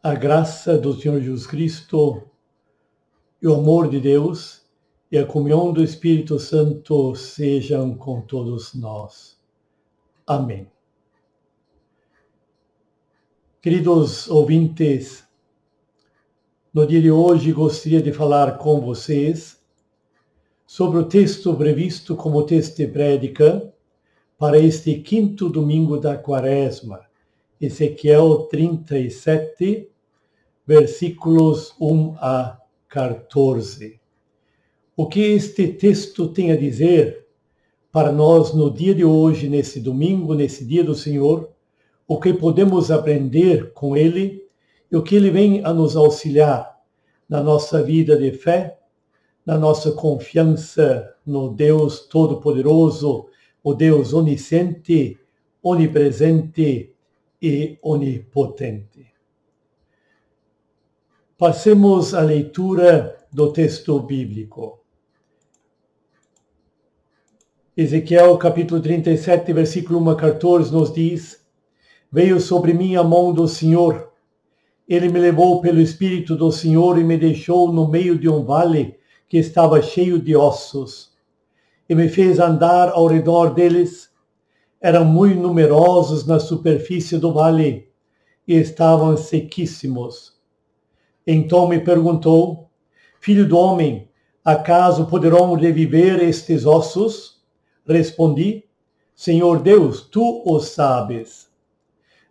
A graça do Senhor Jesus Cristo e o amor de Deus e a comunhão do Espírito Santo sejam com todos nós. Amém. Queridos ouvintes, no dia de hoje gostaria de falar com vocês sobre o texto previsto como texto de prédica para este quinto domingo da Quaresma, Ezequiel 37, versículos 1 a 14. O que este texto tem a dizer para nós no dia de hoje, nesse domingo, nesse dia do Senhor, o que podemos aprender com ele e o que ele vem a nos auxiliar na nossa vida de fé, na nossa confiança no Deus Todo-Poderoso, o Deus onisciente, onipresente e onipotente. Passemos à leitura do texto bíblico. Ezequiel capítulo 37, versículo 1 a 14 nos diz: Veio sobre mim a mão do Senhor. Ele me levou pelo Espírito do Senhor e me deixou no meio de um vale que estava cheio de ossos. E me fez andar ao redor deles. Eram muito numerosos na superfície do vale e estavam sequíssimos. Então me perguntou: Filho do homem, acaso poderão reviver estes ossos? Respondi: Senhor Deus, tu o sabes.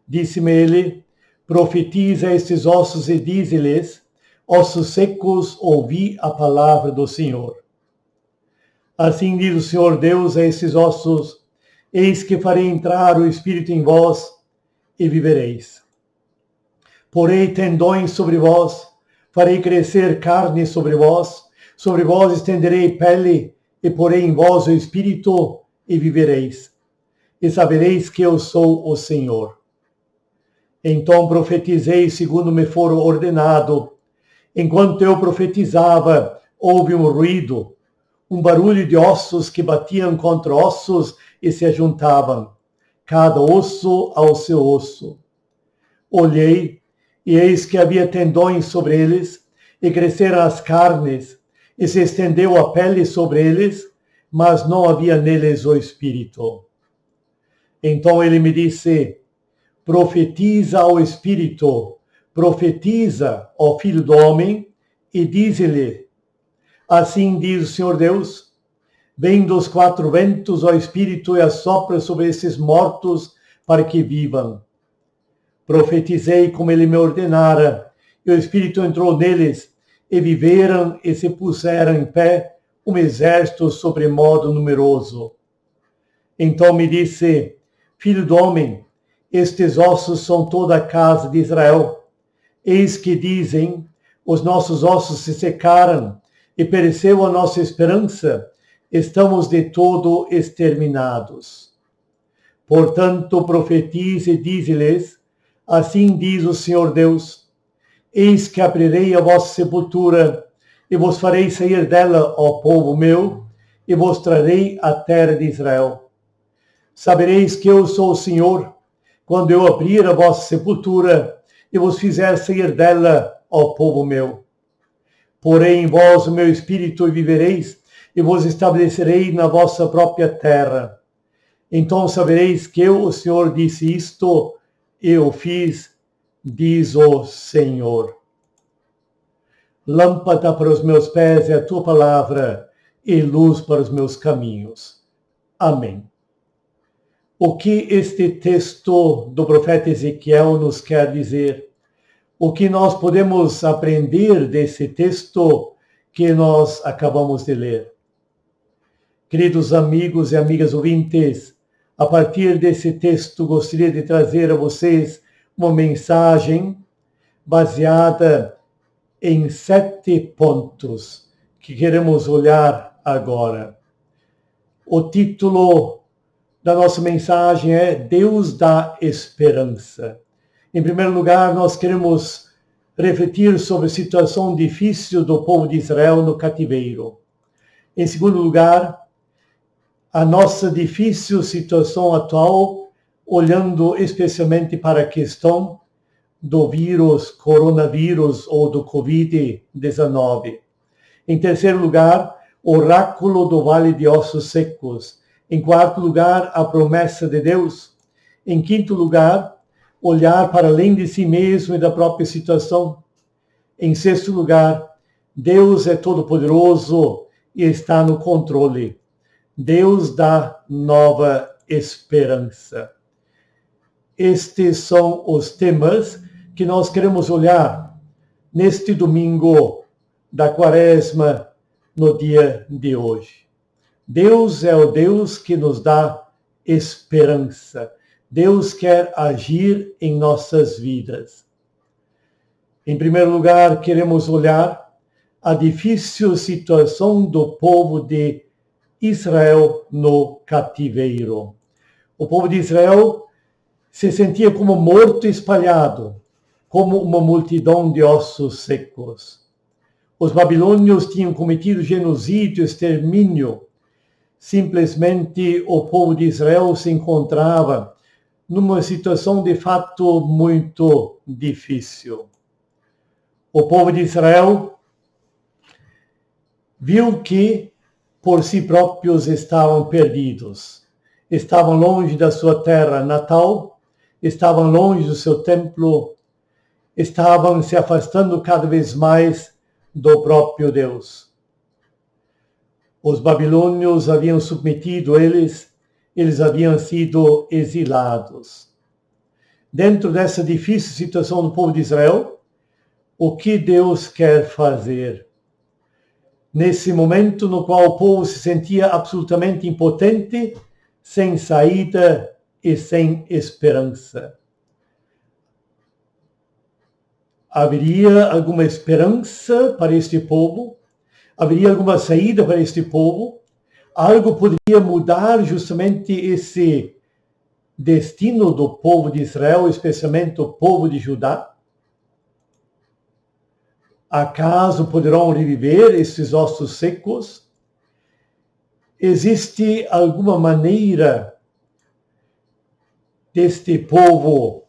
Disse-me ele: Profetiza estes ossos e dize-lhes: Ossos secos, ouvi a palavra do Senhor. Assim diz o Senhor Deus a estes ossos: Eis que farei entrar o Espírito em vós e vivereis. Porei tendões sobre vós, farei crescer carne sobre vós estenderei pele e porei em vós o Espírito e vivereis. E sabereis que eu sou o Senhor. Então profetizei segundo me for ordenado. Enquanto eu profetizava, houve um ruído, um barulho de ossos que batiam contra ossos e se ajuntavam, cada osso ao seu osso. Olhei, e eis que havia tendões sobre eles, e cresceram as carnes, e se estendeu a pele sobre eles, mas não havia neles o Espírito. Então ele me disse: Profetiza ao Espírito, profetiza ao Filho do Homem, e dize-lhe: Assim diz o Senhor Deus: Vem dos quatro ventos ao Espírito e assopra sobre esses mortos para que vivam. Profetizei como ele me ordenara, e o Espírito entrou neles, e viveram e se puseram em pé um exército sobremodo numeroso. Então me disse: Filho do homem, estes ossos são toda a casa de Israel. Eis que dizem: os nossos ossos se secaram, e pereceu a nossa esperança, estamos de todo exterminados. Portanto, profetize e dize-lhes: Assim diz o Senhor Deus: Eis que abrirei a vossa sepultura, e vos farei sair dela, ó povo meu, e vos trarei a terra de Israel. Sabereis que eu sou o Senhor, quando eu abrir a vossa sepultura, e vos fizer sair dela, ó povo meu. Porei em vós o meu espírito e vivereis, e vos estabelecerei na vossa própria terra. Então sabereis que eu, o Senhor, disse isto, e o fiz, diz o Senhor. Lâmpada para os meus pés é a tua palavra, e luz para os meus caminhos. Amém. O que este texto do profeta Ezequiel nos quer dizer? O que nós podemos aprender desse texto que nós acabamos de ler? Queridos amigos e amigas ouvintes, a partir desse texto gostaria de trazer a vocês uma mensagem baseada em 7 pontos que queremos olhar agora. O título da nossa mensagem é Deus dá esperança. Em primeiro lugar, nós queremos refletir sobre a situação difícil do povo de Israel no cativeiro. Em segundo lugar, a nossa difícil situação atual, olhando especialmente para a questão do vírus, coronavírus ou do Covid-19. Em terceiro lugar, oráculo do Vale de Ossos Secos. Em quarto lugar, a promessa de Deus. Em quinto lugar, olhar para além de si mesmo e da própria situação. Em sexto lugar, Deus é todo-poderoso e está no controle. Deus dá nova esperança. Estes são os temas que nós queremos olhar neste domingo da Quaresma, no dia de hoje. Deus é o Deus que nos dá esperança. Deus quer agir em nossas vidas. Em primeiro lugar, queremos olhar a difícil situação do povo de Israel no cativeiro. O povo de Israel se sentia como morto espalhado, como uma multidão de ossos secos. Os babilônios tinham cometido genocídio, extermínio. Simplesmente o povo de Israel se encontrava numa situação de fato muito difícil. O povo de Israel viu que por si próprios estavam perdidos. Estavam longe da sua terra natal, estavam longe do seu templo, estavam se afastando cada vez mais do próprio Deus. Os babilônios haviam submetido eles haviam sido exilados. Dentro dessa difícil situação do povo de Israel, o que Deus quer fazer? Nesse momento no qual o povo se sentia absolutamente impotente, sem saída e sem esperança. Haveria alguma esperança para este povo? Haveria alguma saída para este povo? Algo poderia mudar justamente esse destino do povo de Israel, especialmente o povo de Judá? Acaso poderão reviver esses ossos secos? Existe alguma maneira deste povo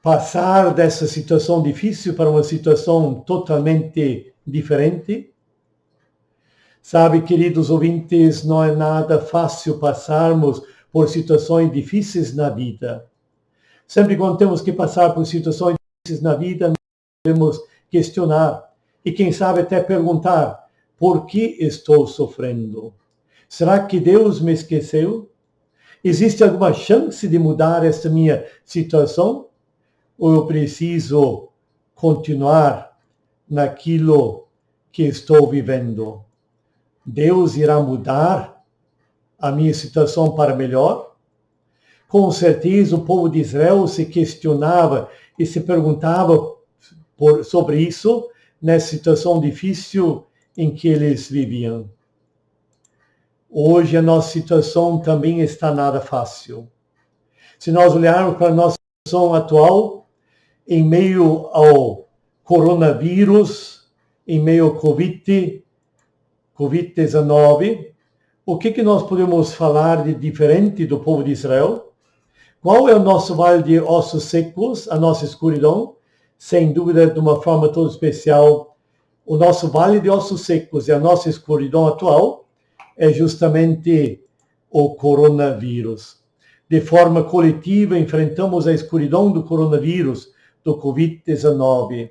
passar dessa situação difícil para uma situação totalmente diferente? Sabe, queridos ouvintes, não é nada fácil passarmos por situações difíceis na vida. Sempre quando temos que passar por situações difíceis na vida, nós devemos questionar e, quem sabe, até perguntar: por que estou sofrendo? Será que Deus me esqueceu? Existe alguma chance de mudar esta minha situação? Ou eu preciso continuar naquilo que estou vivendo? Deus irá mudar a minha situação para melhor? Com certeza o povo de Israel se questionava e se perguntava sobre isso nessa situação difícil em que eles viviam. Hoje a nossa situação também está nada fácil. Se nós olharmos para a nossa situação atual, em meio ao coronavírus, em meio ao Covid-19, o que nós podemos falar de diferente do povo de Israel? Qual é o nosso vale de ossos secos, a nossa escuridão? Sem dúvida, de uma forma toda especial, o nosso vale de ossos secos e a nossa escuridão atual é justamente o coronavírus. De forma coletiva, enfrentamos a escuridão do coronavírus, do Covid-19.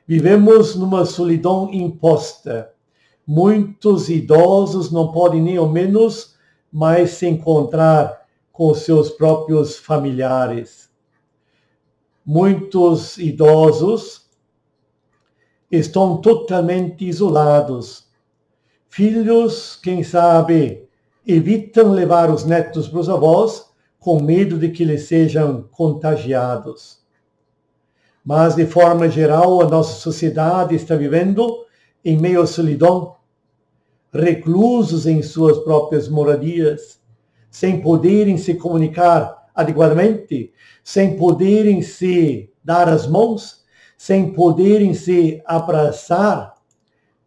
Vivemos numa solidão imposta. Muitos idosos não podem nem ao menos mais se encontrar com seus próprios familiares. Muitos idosos estão totalmente isolados. Filhos, quem sabe, evitam levar os netos para os avós com medo de que eles sejam contagiados. Mas, de forma geral, a nossa sociedade está vivendo em meio à solidão, reclusos em suas próprias moradias, sem poderem se comunicar adequadamente, sem poderem se dar as mãos, sem poderem se abraçar.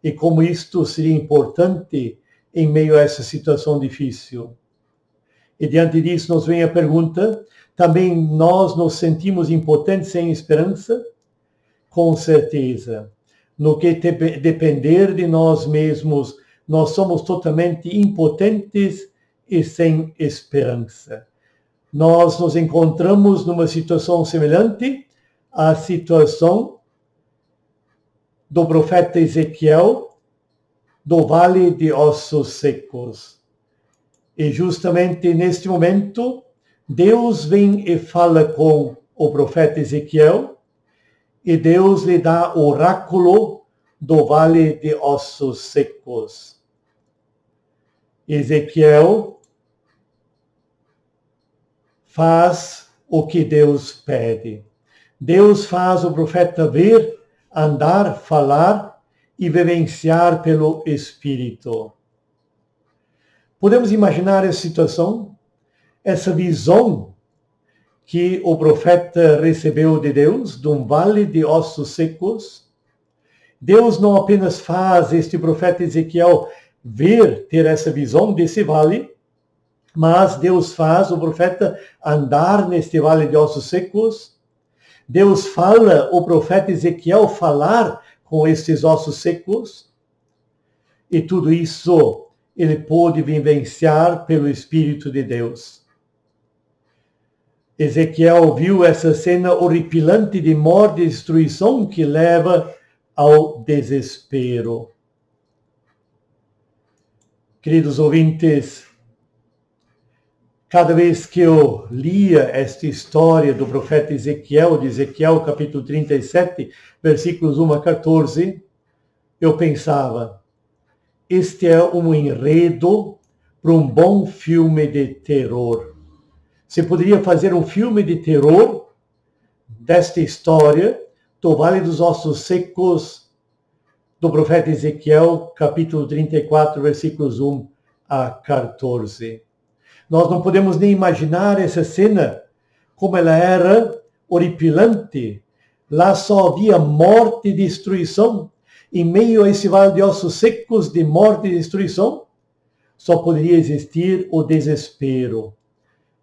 E como isto seria importante em meio a essa situação difícil. E diante disso nos vem a pergunta, também nós nos sentimos impotentes sem esperança? Com certeza. No que depender de nós mesmos, nós somos totalmente impotentes e sem esperança. Nós nos encontramos numa situação semelhante à situação do profeta Ezequiel, do vale de ossos secos. E justamente neste momento, Deus vem e fala com o profeta Ezequiel, e Deus lhe dá o oráculo do vale de ossos secos. Ezequiel faz o que Deus pede. Deus faz o profeta ver, andar, falar e vivenciar pelo Espírito. Podemos imaginar essa situação, essa visão que o profeta recebeu de Deus, de um vale de ossos secos. Deus não apenas faz este profeta Ezequiel ver, ter essa visão desse vale, mas Deus faz o profeta andar neste vale de ossos secos. Deus fala o profeta Ezequiel falar com estes ossos secos. E tudo isso ele pôde vivenciar pelo Espírito de Deus. Ezequiel viu essa cena horripilante de morte e destruição que leva ao desespero. Queridos ouvintes, cada vez que eu lia esta história do profeta Ezequiel, de Ezequiel capítulo 37, versículos 1 a 14, eu pensava, este é um enredo para um bom filme de terror. Você poderia fazer um filme de terror desta história do Vale dos Ossos Secos do profeta Ezequiel, capítulo 34, versículos 1 a 14. Nós não podemos nem imaginar essa cena, como ela era horripilante. Lá só havia morte e destruição. Em meio a esse vale de ossos secos de morte e destruição, só poderia existir o desespero.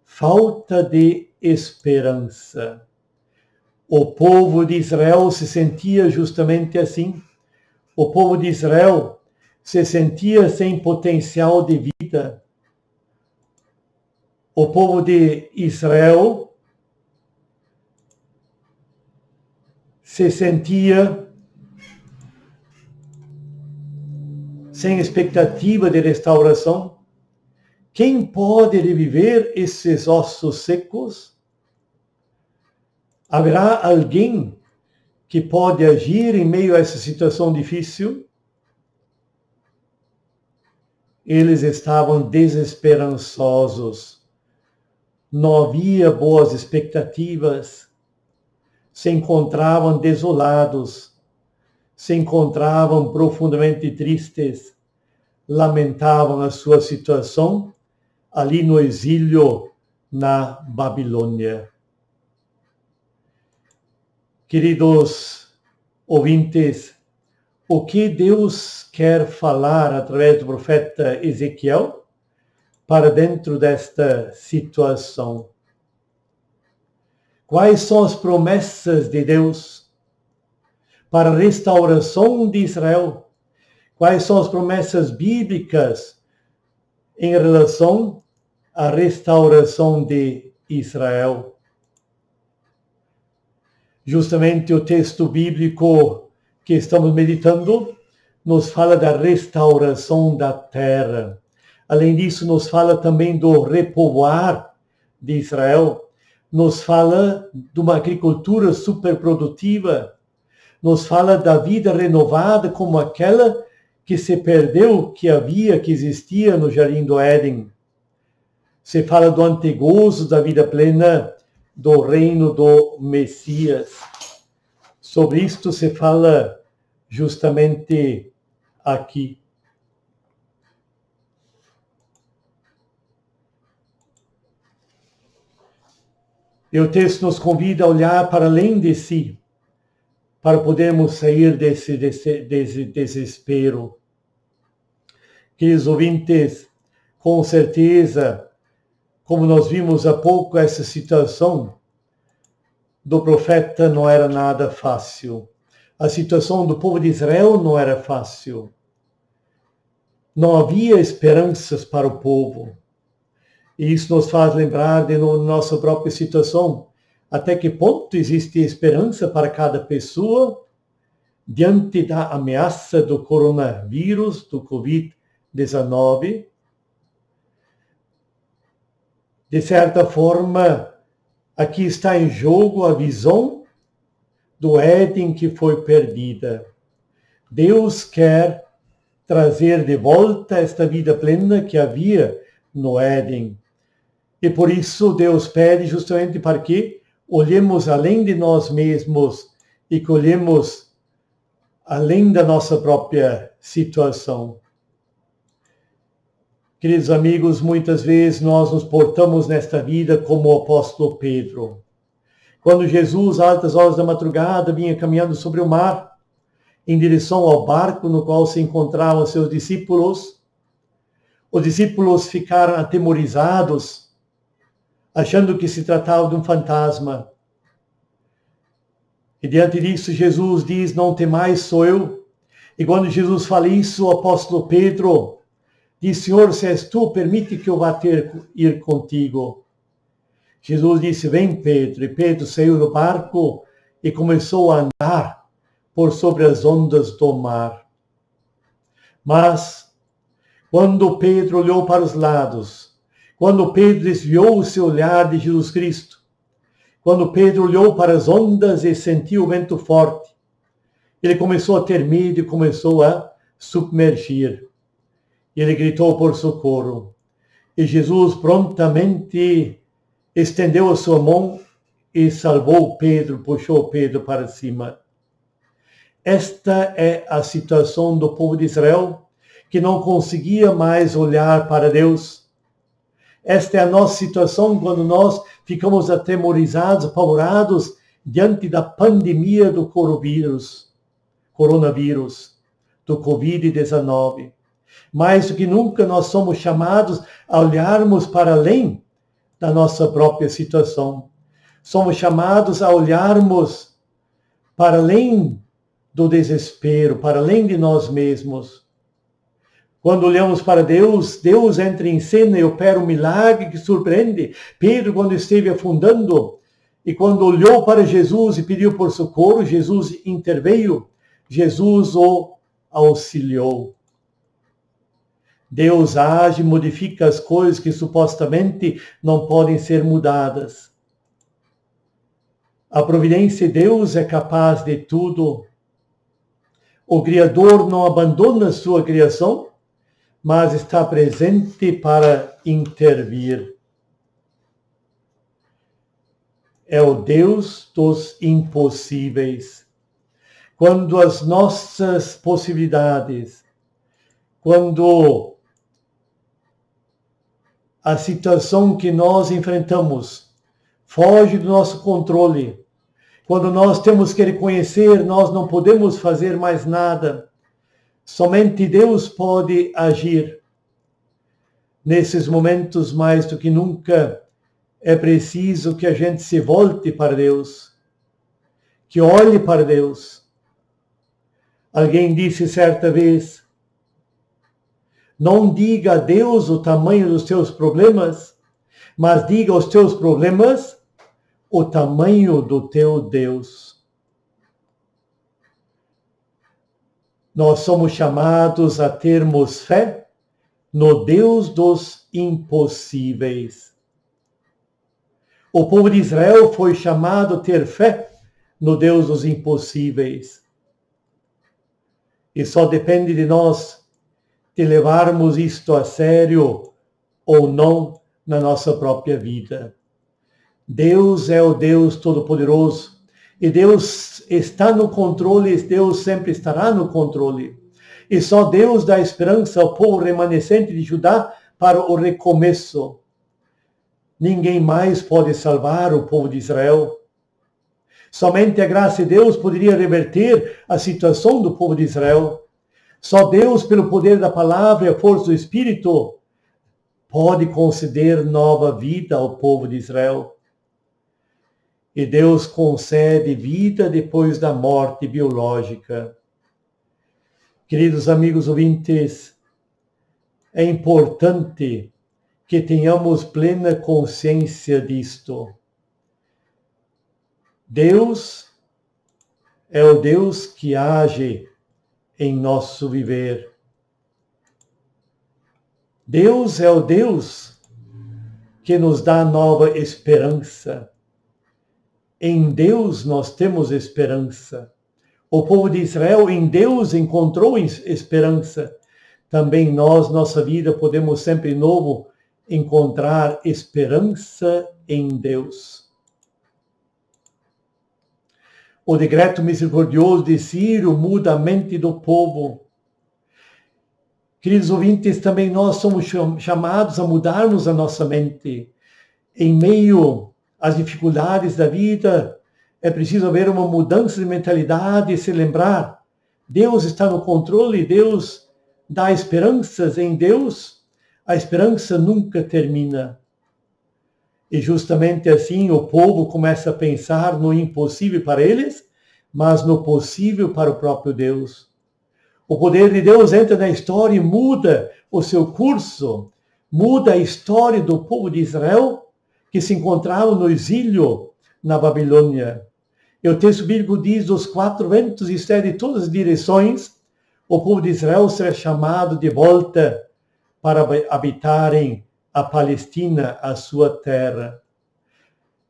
Falta de esperança. O povo de Israel se sentia justamente assim. O povo de Israel se sentia sem potencial de vida. O povo de Israel se sentia sem expectativa de restauração. Quem pode reviver esses ossos secos? Haverá alguém que pode agir em meio a essa situação difícil? Eles estavam desesperançosos. Não havia boas expectativas. Se encontravam desolados. Se encontravam profundamente tristes. Lamentavam a sua situação ali no exílio na Babilônia. Queridos ouvintes, o que Deus quer falar através do profeta Ezequiel para dentro desta situação? Quais são as promessas de Deus para a restauração de Israel? Quais são as promessas bíblicas em relação à restauração de Israel? Justamente o texto bíblico que estamos meditando nos fala da restauração da terra. Além disso, nos fala também do repovoar de Israel. Nos fala de uma agricultura superprodutiva. Nos fala da vida renovada como aquela que se perdeu, que existia no Jardim do Éden. Se fala do antegozo da vida plena do reino do Messias. Sobre isto se fala justamente aqui. E o texto nos convida a olhar para além de si, para podermos sair desse desespero. Queridos ouvintes, com certeza, Como nós vimos há pouco, essa situação do profeta não era nada fácil. A situação do povo de Israel não era fácil. Não havia esperanças para o povo. E isso nos faz lembrar de nossa própria situação. Até que ponto existe esperança para cada pessoa diante da ameaça do coronavírus, do Covid-19? De certa forma, aqui está em jogo a visão do Éden que foi perdida. Deus quer trazer de volta esta vida plena que havia no Éden. E por isso Deus pede justamente para que olhemos além de nós mesmos e que olhemos além da nossa própria situação. Queridos amigos, muitas vezes nós nos portamos nesta vida como o apóstolo Pedro. Quando Jesus, às altas horas da madrugada, vinha caminhando sobre o mar, em direção ao barco no qual se encontravam seus discípulos, os discípulos ficaram atemorizados, achando que se tratava de um fantasma. E diante disso, Jesus diz, não temais, sou eu. E quando Jesus fala isso, o apóstolo Pedro diz, Senhor, se és tu, permite que eu vá ir contigo. Jesus disse, vem Pedro. E Pedro saiu do barco e começou a andar por sobre as ondas do mar. Mas, quando Pedro olhou para os lados, quando Pedro desviou o seu olhar de Jesus Cristo, quando Pedro olhou para as ondas e sentiu o vento forte, ele começou a ter medo e começou a submergir. Ele gritou por socorro. E Jesus prontamente estendeu a sua mão e salvou Pedro, puxou Pedro para cima. Esta é a situação do povo de Israel, que não conseguia mais olhar para Deus. Esta é a nossa situação quando nós ficamos atemorizados, apavorados diante da pandemia do coronavírus, do Covid-19. Mais do que nunca nós somos chamados a olharmos para além da nossa própria situação. Somos chamados a olharmos para além do desespero, para além de nós mesmos. Quando olhamos para Deus, Deus entra em cena e opera um milagre que surpreende. Pedro, quando esteve afundando, e quando olhou para Jesus e pediu por socorro, Jesus interveio, Jesus o auxiliou. Deus age e modifica as coisas que supostamente não podem ser mudadas. A providência de Deus é capaz de tudo. O Criador não abandona sua criação, mas está presente para intervir. É o Deus dos impossíveis. Quando as nossas possibilidades, quando a situação que nós enfrentamos foge do nosso controle, quando nós temos que reconhecer, nós não podemos fazer mais nada, somente Deus pode agir. Nesses momentos, mais do que nunca, é preciso que a gente se volte para Deus, que olhe para Deus. Alguém disse certa vez, não diga a Deus o tamanho dos teus problemas, mas diga aos teus problemas o tamanho do teu Deus. Nós somos chamados a termos fé no Deus dos impossíveis. O povo de Israel foi chamado a ter fé no Deus dos impossíveis. E só depende de nós de levarmos isto a sério ou não na nossa própria vida. Deus é o Deus Todo-Poderoso e Deus está no controle, Deus sempre estará no controle. E só Deus dá esperança ao povo remanescente de Judá para o recomeço. Ninguém mais pode salvar o povo de Israel. Somente a graça de Deus poderia reverter a situação do povo de Israel. Só Deus, pelo poder da palavra e a força do Espírito, pode conceder nova vida ao povo de Israel. E Deus concede vida depois da morte biológica. Queridos amigos ouvintes, é importante que tenhamos plena consciência disto. Deus é o Deus que age em nosso viver. Deus é o Deus que nos dá nova esperança. Em Deus nós temos esperança. O povo de Israel em Deus encontrou esperança. Também nós, nossa vida, podemos sempre de novo encontrar esperança em Deus. O decreto misericordioso de Ciro muda a mente do povo. Queridos ouvintes, também nós somos chamados a mudarmos a nossa mente. Em meio às dificuldades da vida, é preciso haver uma mudança de mentalidade e se lembrar: Deus está no controle, Deus dá esperanças em Deus. A esperança nunca termina. E justamente assim o povo começa a pensar no impossível para eles, mas no possível para o próprio Deus. O poder de Deus entra na história e muda o seu curso, muda a história do povo de Israel, que se encontrava no exílio na Babilônia. E o texto bíblico diz: dos quatro ventos e de todas as direções, o povo de Israel será chamado de volta para habitarem a Palestina, a sua terra.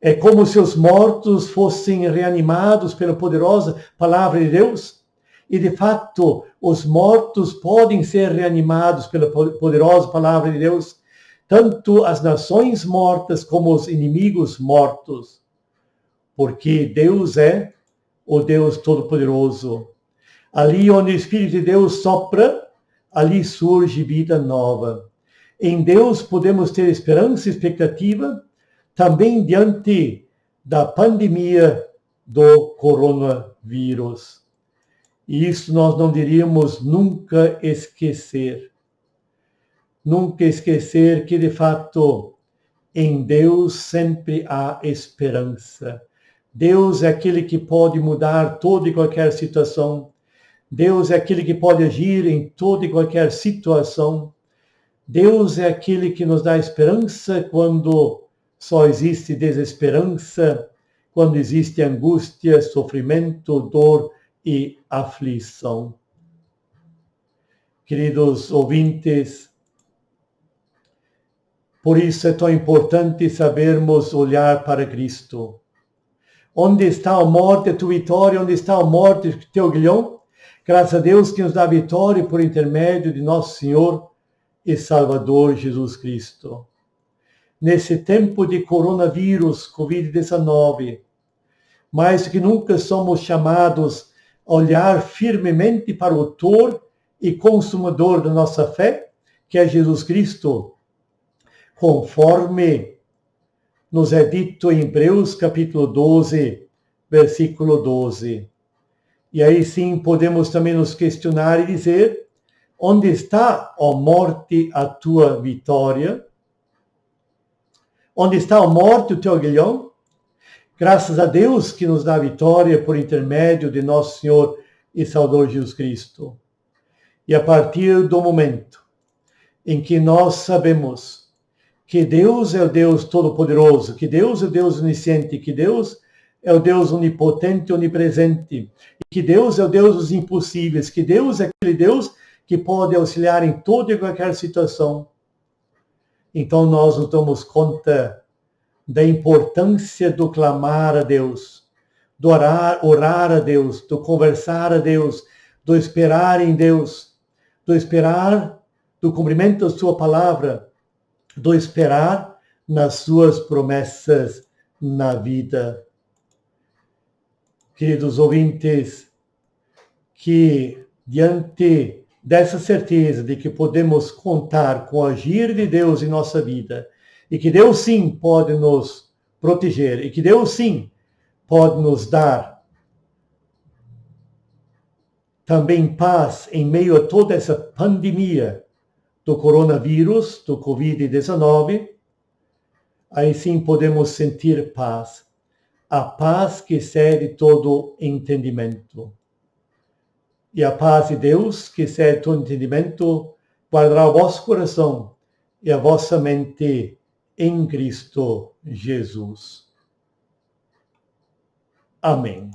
É como se os mortos fossem reanimados pela poderosa palavra de Deus. E, de fato, os mortos podem ser reanimados pela poderosa palavra de Deus. Tanto as nações mortas como os inimigos mortos. Porque Deus é o Deus Todo-Poderoso. Ali onde o Espírito de Deus sopra, ali surge vida nova. Em Deus podemos ter esperança e expectativa, também diante da pandemia do coronavírus. E isso nós não deveríamos nunca esquecer. Nunca esquecer que, de fato, em Deus sempre há esperança. Deus é aquele que pode mudar toda e qualquer situação. Deus é aquele que pode agir em toda e qualquer situação. Deus é aquele que nos dá esperança quando só existe desesperança, quando existe angústia, sofrimento, dor e aflição. Queridos ouvintes, por isso é tão importante sabermos olhar para Cristo. Onde está a morte, a tua vitória? Onde está a morte, o teu aguilhão? Graças a Deus que nos dá a vitória por intermédio de nosso Senhor e Salvador Jesus Cristo. Nesse tempo de coronavírus, Covid-19, mais do que nunca somos chamados a olhar firmemente para o autor e consumador da nossa fé, que é Jesus Cristo, conforme nos é dito em Hebreus capítulo 12, versículo 12. E aí sim podemos também nos questionar e dizer: onde está, ó morte, a tua vitória? Onde está a morte, o teu aguilhão? Graças a Deus que nos dá a vitória por intermédio de nosso Senhor e Salvador Jesus Cristo. E a partir do momento em que nós sabemos que Deus é o Deus Todo-Poderoso, que Deus é o Deus onisciente, que Deus é o Deus onipotente, onipresente, e que Deus é o Deus dos impossíveis, que Deus é aquele Deus que pode auxiliar em toda e qualquer situação. Então nós nos damos conta da importância do clamar a Deus, do orar a Deus, do conversar a Deus, do esperar em Deus, do esperar do cumprimento da sua palavra, do esperar nas suas promessas na vida. Queridos ouvintes, que diante dessa certeza de que podemos contar com o agir de Deus em nossa vida, e que Deus sim pode nos proteger, e que Deus sim pode nos dar também paz em meio a toda essa pandemia, do coronavírus, do Covid-19, aí sim podemos sentir paz. A paz que excede todo entendimento. E a paz de Deus, que excede todo entendimento, guardará o vosso coração e a vossa mente em Cristo Jesus. Amém.